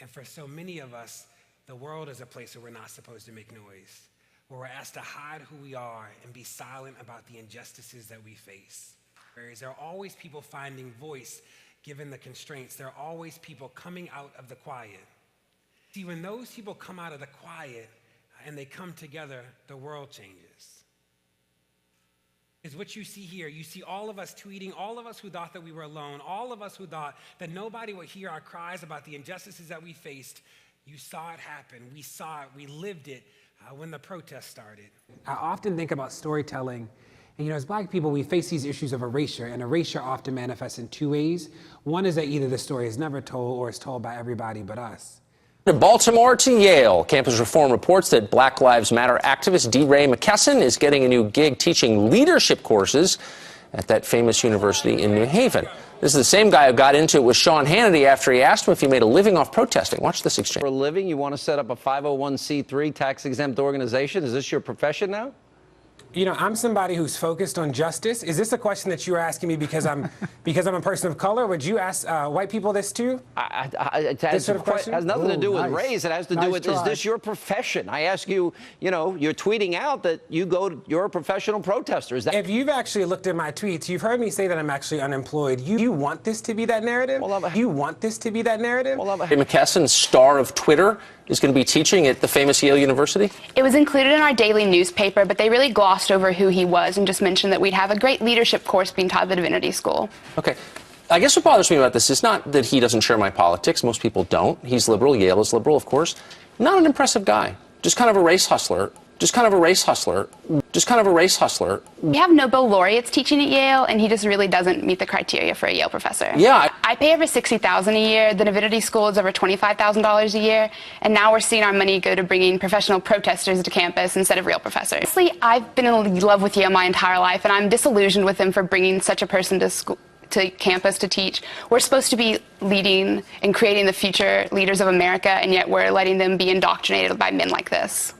And for so many of us, the world is a place where we're not supposed to make noise, where we're asked to hide who we are and be silent about the injustices that we face. There are always people finding voice given the constraints. There are always people coming out of the quiet. See, when those people come out of the quiet and they come together, the world changes. Is what you see here. You see all of us tweeting, all of us who thought that we were alone, all of us who thought that nobody would hear our cries about the injustices that we faced. You saw it happen. We saw it. We lived it when the protest started. I often think about storytelling. And, as Black people, we face these issues of erasure, and erasure often manifests in two ways. One is that either the story is never told or is told by everybody but us. From Baltimore to Yale, Campus Reform reports that Black Lives Matter activist Deray McKesson is getting a new gig teaching leadership courses at that famous university in New Haven. This is the same guy who got into it with Sean Hannity after he asked him if he made a living off protesting. Watch this exchange. For a living, you want to set up a 501c3 tax-exempt organization? Is this your profession now? I'm somebody who's focused on justice. Is this a question that you are asking me because I'm a person of color? Would you ask white people this too? It has nothing to do with race. It has to do with, is this your profession? I ask you, you're tweeting out that you're a professional protester. Is that? If you've actually looked at my tweets, you've heard me say that I'm actually unemployed. You want this to be that narrative? You want this to be that narrative? McKesson, star of Twitter, is going to be teaching at the famous Yale University? It was included in our daily newspaper, but they really glossed over who he was and just mentioned that we'd have a great leadership course being taught at the Divinity School. Okay. I guess what bothers me about this is not that he doesn't share my politics. Most people don't. He's liberal. Yale is liberal, of course. Not an impressive guy. Just kind of a race hustler. Just kind of a race hustler. Just kind of a race hustler. We have Nobel laureates teaching at Yale, and he just really doesn't meet the criteria for a Yale professor. Yeah. I pay over $60,000 a year. The Divinity School is over $25,000 a year, and now we're seeing our money go to bringing professional protesters to campus instead of real professors. Honestly, I've been in love with Yale my entire life, and I'm disillusioned with them for bringing such a person to campus to teach. We're supposed to be leading and creating the future leaders of America, and yet we're letting them be indoctrinated by men like this.